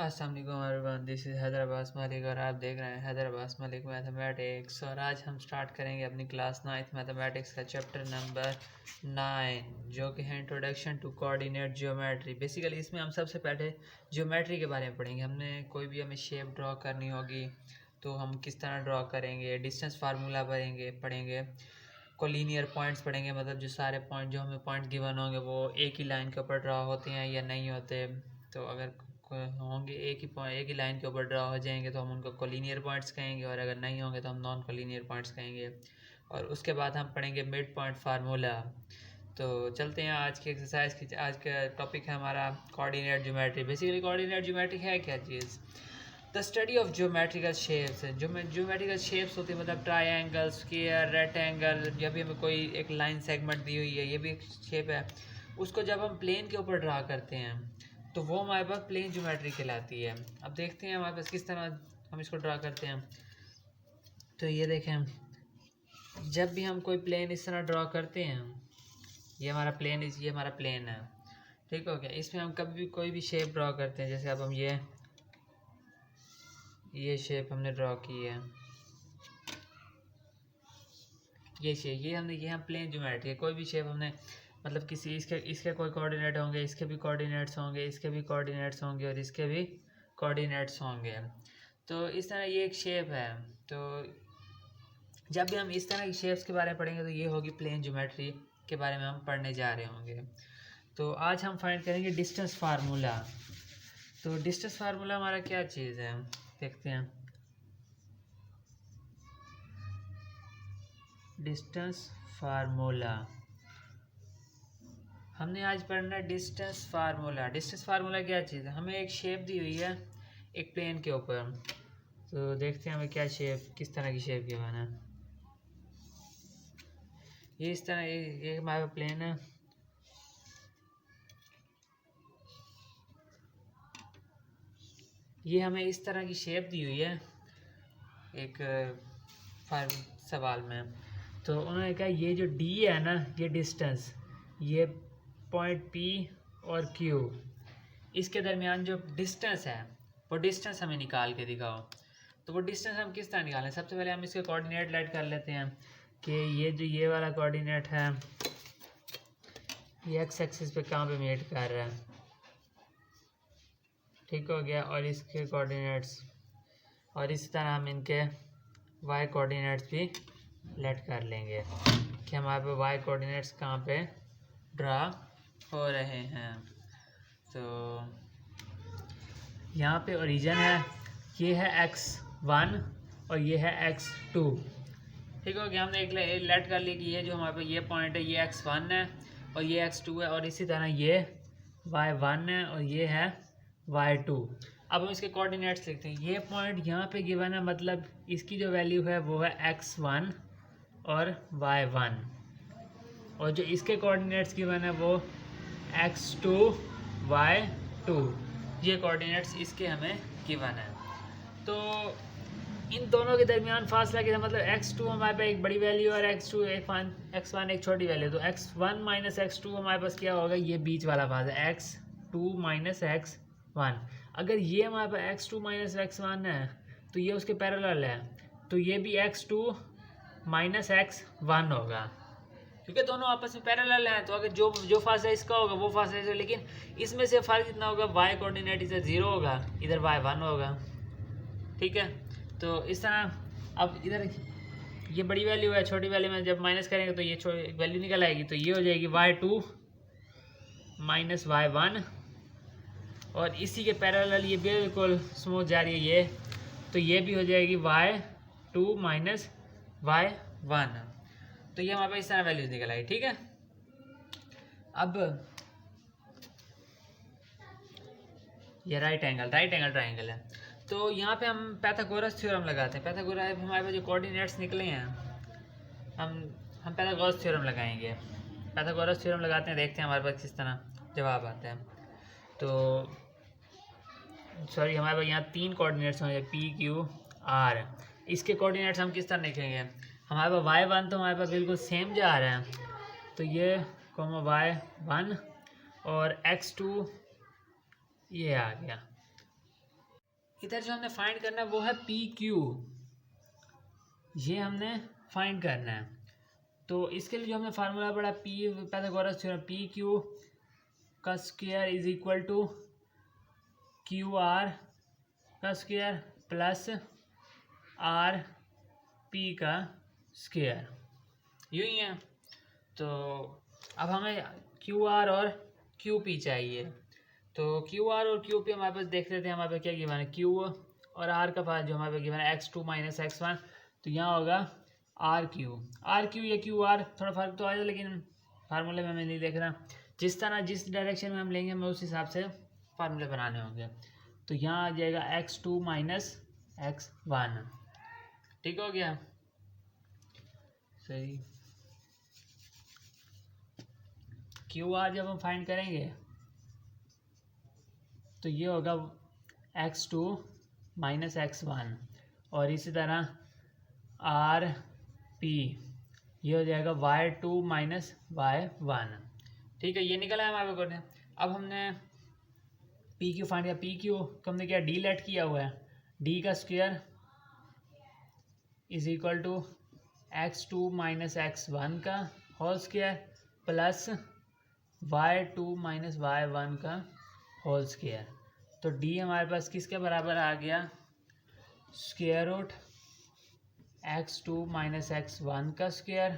अस्सलाम वालेकुम everyone, this is Hyderabad Malik और आप देख रहे हैं हैदराबाद मलिक मैथमेटिक्स। और आज हम स्टार्ट करेंगे अपनी क्लास 9th मैथमेटिक्स का चैप्टर नंबर 9 जो कि है introduction to coordinate geometry. Basically इसमें हम सबसे पहले ज्योमेट्री के बारे में पढ़ेंगे। हमने कोई भी हमें शेप ड्रॉ करनी होगी तो हम किस तरह ड्रॉ करेंगे, डिस्टेंस फार्मूला पढ़ेंगे कोलिनियर पॉइंट्स पढ़ेंगे, मतलब जो सारे पॉइंट जो हमें पॉइंट गिवन होंगे वो एक ही लाइन के ऊपर ड्रॉ होते हैं या नहीं होते। तो अगर होंगे एक ही लाइन के ऊपर ड्रॉ हो जाएंगे तो हम उनको कोलिनियर पॉइंट्स कहेंगे, और अगर नहीं होंगे तो हम नॉन कोलिनियर पॉइंट्स कहेंगे। और उसके बाद हम पढ़ेंगे मिड पॉइंट फार्मूला। तो चलते हैं आज की एक्सरसाइज की। आज का टॉपिक है हमारा coordinate geometry. Basically coordinate geometry है क्या चीज़? The study of geometrical shapes. Geometrical shapes होती है मतलब ट्राइंगल, स्क्वायर, रेक्टेंगल, या भी हमें कोई एक लाइन सेगमेंट दी हुई है, ये भी एक शेप है। उसको जब हम प्लेन के ऊपर ड्रा करते हैं तो वो हमारे पास प्लेन ज्योमेट्री कहलाती है। अब देखते हैं हमारे पास किस तरह हम इसको ड्रा करते हैं। तो ये देखें, जब भी हम कोई प्लेन इस तरह ड्रा करते हैं, ये हमारा प्लेन है, ठीक हो गया। इसमें हम कभी भी कोई भी शेप ड्रॉ करते हैं, जैसे अब हम ये शेप हमने ड्रॉ की है, ये शेप, ये हम प्लेन ज्योमेट्री है। कोई भी शेप हमने मतलब किसी इसके कोई कोऑर्डिनेट होंगे, इसके भी कोऑर्डिनेट्स होंगे, इसके भी कोऑर्डिनेट्स होंगे और इसके भी कोऑर्डिनेट्स होंगे। तो इस तरह ये एक शेप है। तो जब भी हम इस तरह की शेप्स के बारे में पढ़ेंगे तो ये होगी प्लेन ज्योमेट्री के बारे में हम पढ़ने जा रहे होंगे। तो आज हम फाइंड करेंगे डिस्टेंस फार्मूला। तो डिस्टेंस फार्मूला हमारा क्या चीज़ है, देखते हैं। डिस्टेंस फार्मूला हमने आज पढ़ना है। डिस्टेंस फार्मूला क्या चीज़ है? हमें एक शेप दी हुई है एक प्लेन के ऊपर। तो देखते हैं हमें क्या शेप, किस तरह की शेप गिवन है। ये इस तरह ये हमारा प्लेन है। ये हमें इस तरह की शेप दी हुई है एक सवाल में। तो उन्होंने कहा ये जो डी है ना, ये डिस्टेंस, ये पॉइंट पी और क्यू, इसके दरमियान जो डिस्टेंस है वो डिस्टेंस हमें निकाल के दिखाओ। तो वो डिस्टेंस हम किस तरह निकालें? सबसे पहले हम इसके कोऑर्डिनेट लेट कर लेते हैं कि ये वाला कोऑर्डिनेट है, ये एक्स एक्सिस पे कहाँ पे मीट कर रहा है, ठीक हो गया। और इसके कोऑर्डिनेट्स, और इसी तरह हम इनके वाई कोऑर्डिनेट्स भी लेट कर लेंगे कि हमारे पे वाई कोऑर्डिनेट्स कहाँ पे ड्रा हो रहे हैं। तो यहाँ पे ओरिजिन है, ये है x1 और ये है x2, ठीक हो गया। हमने एक लेट कर लिया कि ये जो हमारे पे ये पॉइंट है ये x1 है और ये x2 है, और इसी तरह ये y1 है और ये है y2। अब हम इसके कोऑर्डिनेट्स लिखते हैं। ये पॉइंट यहाँ पे गिवन है, मतलब इसकी जो वैल्यू है वो है x1 और y1, और जो इसके कोऑर्डिनेट्स गिवन है वो x2 y2। ये कोऑर्डिनेट्स इसके हमें गिवन है। तो इन दोनों के दरमियान फासला कितना, मतलब x2 हमारे पास एक बड़ी वैल्यू और x1 एक छोटी वैल्यू। तो x1 माइनस x2 हमारे पास क्या होगा, ये बीच वाला फासला x2 माइनस x1। अगर ये हमारे पास x2 माइनस x1 है तो ये उसके पैरेलल है, तो ये भी x2 माइनस x1 होगा, क्योंकि दोनों आपस में पैरेलल हैं। तो अगर जो फासला इसका होगा वो फासला इसका, लेकिन इसमें से फ़र्क कितना होगा, y कोऑर्डिनेट इधर 0 होगा, इधर y1 होगा, ठीक है। तो इस तरह अब इधर ये बड़ी वैल्यू है, छोटी वैल्यू में जब माइनस करेंगे तो ये वैल्यू निकल आएगी। तो ये हो जाएगी y2 माइनस y1, और इसी के पैरेलल ये बिल्कुल स्मूथ जा रही है ये, तो ये भी हो जाएगी y2 माइनस y1। तो ये हमारे पास इस तरह वैल्यूज निकल आई, ठीक है। अब ये राइट एंगल ट्राइंगल है। तो यहाँ पे हम पाइथागोरस थ्योरम लगाते हैं। पाइथागोरस हमारे पास जो कोऑर्डिनेट्स निकले हैं, हम पाइथागोरस थ्योरम लगाएंगे। पाइथागोरस थ्योरम लगाते हैं, देखते हैं हमारे पास किस तरह जवाब आता है। तो सॉरी, हमारे पास यहाँ 3 कोऑर्डिनेट्स होंगे, पी क्यू आर। इसके कोऑर्डिनेट्स हम किस तरह लिखेंगे? हमारे पास y1 तो हमारे पास बिल्कुल सेम जा रहा है, तो ये y1 और x2 ये आ गया, इधर जो हमने फाइंड करना है वो है पी क्यू, ये हमने फाइंड करना है। तो इसके लिए जो हमने फार्मूला पढ़ा P Pythagoras theorem, P Q का square is equal to Q R का स्क्वायर प्लस आर पी का स्क्वायर, यूँ ही है। तो अब हमें क्यू आर और क्यू पी चाहिए। तो क्यू आर और क्यू पी हमारे पास देख लेते हैं हमारे पास क्या गिवन है। क्यू और आर का पास जो हमारे पास गिवन है x2 माइनस x1, तो यहाँ होगा आर क्यू या क्यू आर, थोड़ा फर्क तो आएगा लेकिन फार्मूले में मैं नहीं देख रहा। जिस तरह जिस डायरेक्शन में हम लेंगे हमें उस हिसाब से फार्मूले बनाने होंगे। तो यहाँ आ जाएगा x2 माइनस x1, ठीक हो गया, सही। क्यू आर जब हम फाइंड करेंगे तो ये होगा x2 माइनस x1, और इसी तरह आर पी ये हो जाएगा y2 माइनस y1, ठीक है। ये निकला है हमारे को। अब हमने पी क्यू फाइंड किया, पी क्यू को हमने क्या डी लेट किया हुआ है, डी का square is equal to x2 minus x1 का whole square plus y2 minus y1 का होल स्क्वायर। तो डी हमारे पास किसके बराबर आ गया, square root x2 minus x1 का square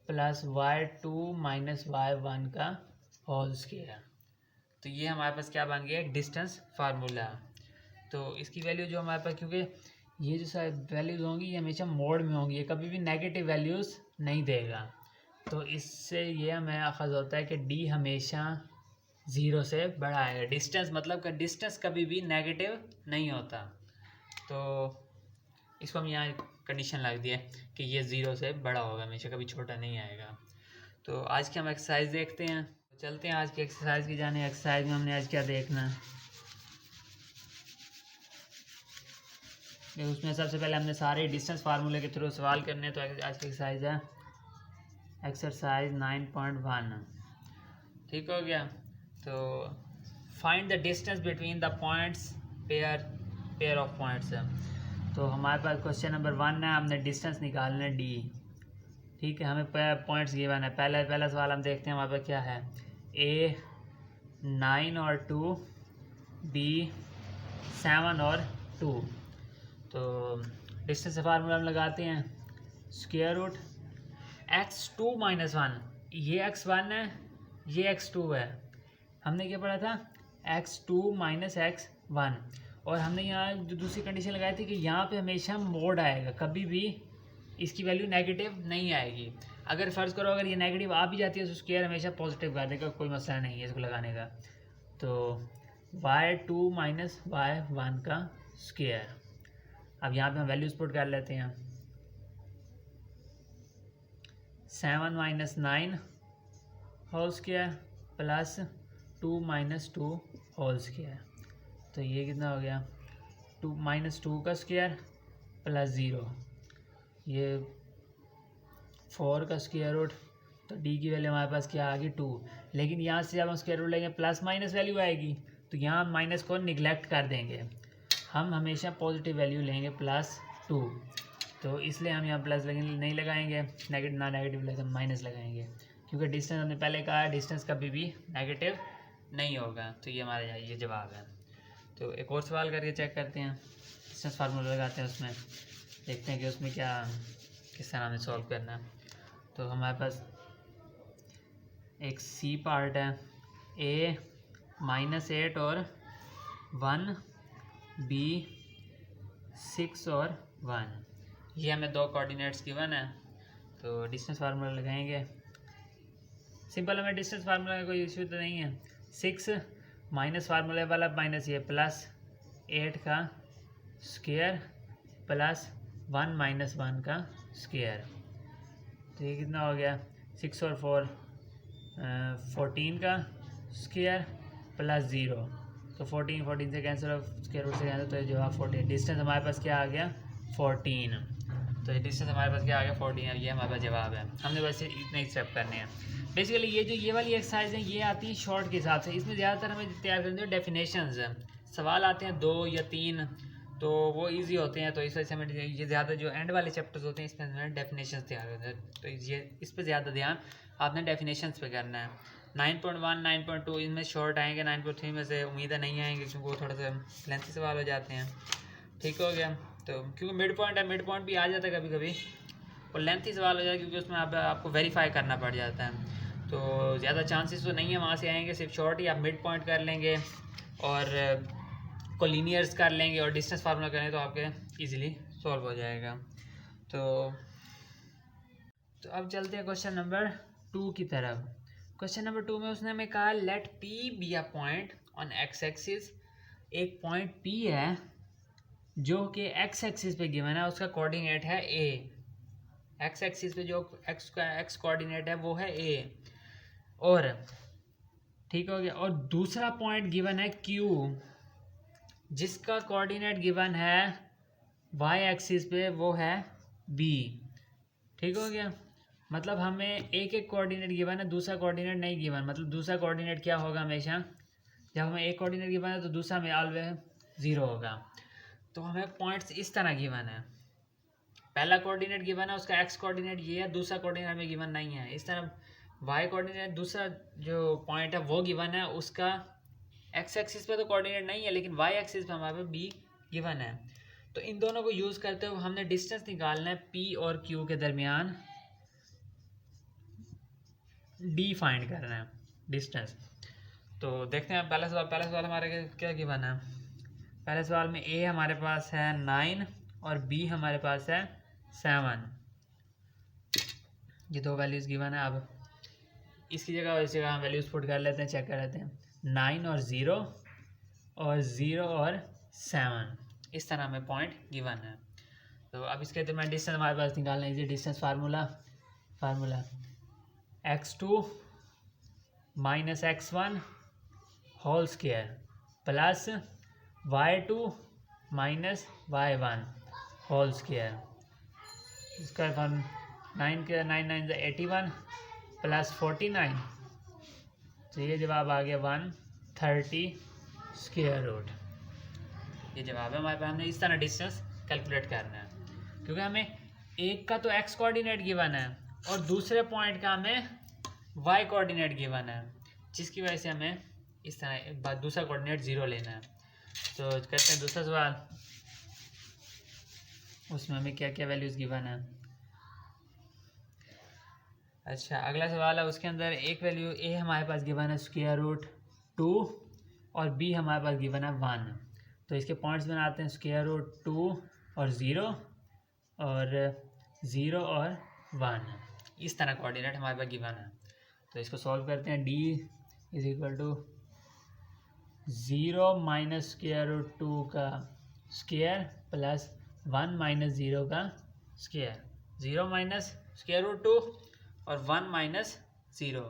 plus y2 minus y1 का होल स्क्वायर। तो ये हमारे पास क्या बन गया, एक डिस्टेंस फार्मूला। तो इसकी वैल्यू जो हमारे पास, क्योंकि ये जो सारी वैल्यूज़ होंगी ये हमेशा मोड में होंगी, ये कभी भी नेगेटिव वैल्यूज़ नहीं देगा। तो इससे ये हमें अखज़ होता है कि डी हमेशा 0 से बड़ा आएगा। डिस्टेंस मतलब का डिस्टेंस कभी भी नेगेटिव नहीं होता। तो इसको हम यहाँ कंडीशन लग दिया कि ये 0 से बड़ा होगा, हमेशा कभी छोटा नहीं आएगा। तो आज की हम एक्सरसाइज देखते हैं, चलते हैं आज की एक्सरसाइज की जाने। एक्सरसाइज में हमने आज क्या देखना है, उसमें सबसे पहले हमने सारे डिस्टेंस फार्मूले के थ्रू सवाल करने। तो आज की एक्सरसाइज है एक्सरसाइज 9.1, ठीक हो गया। तो find the distance between the points pair of points है। तो हमारे पास क्वेश्चन नंबर 1 है, हमने डिस्टेंस निकालना है डी, ठीक है। हमें पॉइंट्स गिवन है। पहला सवाल हम देखते हैं हमारे पास क्या है, ए 9 और 2, बी 7 और 2। तो डिस्टेंस से फार्मूला हम लगाते हैं, स्क्वायर रूट x2 माइनस 1, ये x1 है ये x2 है। हमने क्या पढ़ा था, x2 माइनस x1, और हमने यहाँ जो दूसरी कंडीशन लगाई थी कि यहाँ पे हमेशा मोड आएगा, कभी भी इसकी वैल्यू नेगेटिव नहीं आएगी। अगर फ़र्ज़ करो अगर ये नेगेटिव आ भी जाती है तो स्क्वायर हमेशा पॉजिटिव कर देगा, कोई मसला नहीं है इसको लगाने का। तो y2 माइनस y1 का स्क्वायर। अब यहाँ पे हम वैल्यूज पुट कर लेते हैं, 7 minus 9 whole square plus 2 minus 2 whole square. तो ये कितना हो गया, 2 माइनस 2 का स्क्वायर प्लस 0, ये 4 का स्क्वायर रूट। तो डी की वैल्यू हमारे पास क्या आ गई 2, लेकिन यहाँ से जब हम स्क्वायर रूट लेंगे प्लस माइनस वैल्यू आएगी, तो यहाँ हम माइनस को निगलेक्ट कर देंगे, हम हमेशा पॉजिटिव वैल्यू लेंगे +2। तो इसलिए हम यहाँ प्लस नहीं लगाएंगे, नेगेटिव लेकर माइनस लगाएंगे, क्योंकि डिस्टेंस हमने पहले कहा है डिस्टेंस कभी भी नेगेटिव नहीं होगा। तो ये हमारा ये जवाब है। तो एक और सवाल करके चेक करते हैं, डिस्टेंस फार्मूला लगाते हैं, उसमें देखते हैं कि उसमें क्या किस तरह हमें सॉल्व करना है। तो हमारे पास एक सी पार्ट है, a -8 और 1, b 6 और 1, ये हमें 2 कोऑर्डिनेट्स गिवन है। तो डिस्टेंस फार्मूला लगाएंगे, सिंपल, हमें डिस्टेंस फार्मूला का कोई इशू तो नहीं है। 6 माइनस फार्मूले वाला माइनस ये प्लस 8 का स्क्वायर प्लस 1 माइनस 1 का स्क्वायर। तो ये कितना हो गया, 6 और 4 14 का स्क्वायर प्लस 0। तो 14 से कैंसिल, स्क्वायर रूट से कैंसिल, तो जवाब 14। डिस्टेंस हमारे पास क्या आ गया 14। तो डिस्टेंस हमारे पास क्या आ गया 14 है, ये हमारे पास जवाब है। हमने वैसे इतने ही स्टेप करने हैं। बेसिकली ये वाली एक्सरसाइज है ये आती है शॉर्ट के हिसाब से, इसमें ज़्यादातर हमें तैयार करनी है डेफिनेशंस है। सवाल आते हैं 2 या 3 तो वो इजी होते हैं, तो इस वजह से हमें ये ज़्यादा जो एंड वाले चैप्टर्स होते हैं इसमें हमें डेफिनेशंस तैयार होते हैं, तो ये इस पर ज़्यादा ध्यान आपने डेफिनेशंस पे करना है। 9.1 9.2 इनमें शॉर्ट आएंगे, 9.3 में से उम्मीद है नहीं आएंगे क्योंकि वो थोड़ा सा लेंथी सवाल हो जाते हैं। ठीक हो गया, तो क्योंकि मिड पॉइंट है, मिड पॉइंट भी आ जाता है कभी कभी और लेंथी सवाल हो जाता है क्योंकि उसमें आपको वेरीफाई करना पड़ जाता है, तो ज़्यादा चांसेस तो नहीं है वहाँ से आएंगे, सिर्फ शॉर्ट ही आप मिड पॉइंट कर लेंगे और कोलिनियर्स कर लेंगे और डिस्टेंस फार्मूला करें तो आपके इजीली सॉल्व हो जाएगा। तो अब चलते हैं क्वेश्चन नंबर 2 की तरफ। क्वेश्चन नंबर 2 में उसने हमें कहा let P be a point on X axis. एक पॉइंट पी है जो कि एक्स एक्सिस पे गिवन है, उसका कोऑर्डिनेट है ए। एक्स एक्सिस पे जो एक्स कोऑर्डिनेट है वो है ए, और ठीक हो गया, और दूसरा पॉइंट गिवन है क्यू जिसका कोऑर्डिनेट गिवन है वाई एक्सिस पे वो है बी। ठीक हो गया, मतलब हमें एक एक कोऑर्डिनेट गिवन है, दूसरा कोऑर्डिनेट नहीं गिवन। मतलब दूसरा कोऑर्डिनेट क्या होगा, हमेशा जब हमें एक कोऑर्डिनेट गिवन है तो दूसरा में ऑलवेज 0 होगा। तो हमें पॉइंट्स इस तरह गिवन है, पहला कोऑर्डिनेट गिवन है उसका एक्स कोऑर्डिनेट ये है, दूसरा कोऑर्डिनेट हमें गिवन नहीं है। इस तरह वाई कोऑर्डिनेट दूसरा जो पॉइंट है वो गिवन है, उसका एक्स एक्सिस पे तो कोऑर्डिनेट नहीं है लेकिन वाई एक्सिस पे हमारे पास बी गिवन है। तो इन दोनों को यूज़ करते हुए हमने डिस्टेंस निकालना है पी और क्यू के दरमियान, डी फाइंड करना है डिस्टेंस। तो देखते हैं पहला सवाल हमारे क्या गिवन है। पहले सवाल में ए हमारे पास है 9 और बी हमारे पास है 7, ये दो वैल्यूज़ गिवन है। अब इसकी जगह और इस जगह हम वैल्यूज़ पुट कर लेते हैं, चेक कर लेते हैं। 9 और 0 और 0 और 7, इस तरह हमें पॉइंट गिवन है। तो अब इसके दरमियान डिस्टेंस हमारे पास निकालना है, distance formula x2 minus x1 whole square plus y2 minus y1 whole square. इसका फॉर्म 9 के 9 9 से 81 प्लस 49, तो ये जवाब आ गया 130 स्क्वायर रूट। ये जवाब है हमारे पास। हमने इस तरह डिस्टेंस कैलकुलेट करना है क्योंकि हमें एक का तो एक्स कोऑर्डिनेट गिवन है और दूसरे पॉइंट का हमें वाई कोऑर्डिनेट गिवन है, जिसकी वजह से हमें इस तरह एक बार दूसरा कोऑर्डिनेट 0 लेना है। तो करते हैं दूसरा सवाल, उसमें हमें क्या क्या वैल्यूज़ गिवन है। अच्छा, अगला सवाल है, उसके अंदर एक वैल्यू ए हमारे पास गिवन है स्क्वायर रूट 2 और बी हमारे पास गिवन है 1। तो इसके पॉइंट्स बनाते हैं, स्क्वायर रूट 2 और 0 और 0 और 1, इस तरह कोऑर्डिनेट हमारे पास गिवन है। तो इसको सॉल्व करते हैं। D is equal to 0 minus square root 2 का स्क्वायर प्लस 1 माइनस 0 का स्क्वायर। 0 माइनस स्क्वायर रूट 2 और 1 माइनस 0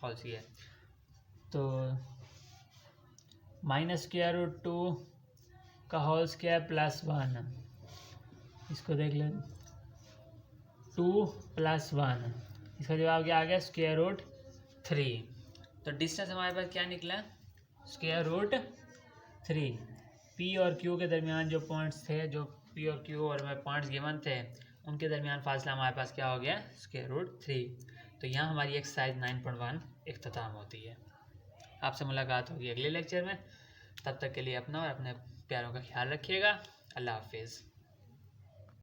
होल स्क्वायर। तो माइनस स्क्वायर रूट 2 का होल स्क्वायर प्लस 1, इसको देख लें 2 प्लस 1, इसका जवाब क्या आ गया स्क्वायर रूट 3। तो डिस्टेंस हमारे पास क्या निकला, स्क्वायर रूट 3। पी और क्यू के दरमियान जो पॉइंट्स थे, जो पी और क्यू और में पॉइंट्स गिवन थे, उनके दरमियान फासला हमारे पास क्या हो गया स्क्वायर रूट 3। तो यहाँ हमारी एक्सरसाइज 9.1 इख्तिताम होती है। आपसे मुलाकात होगी अगले लेक्चर में, तब तक के लिए अपना और अपने प्यारों का ख्याल रखिएगा। अल्लाह हाफिज़।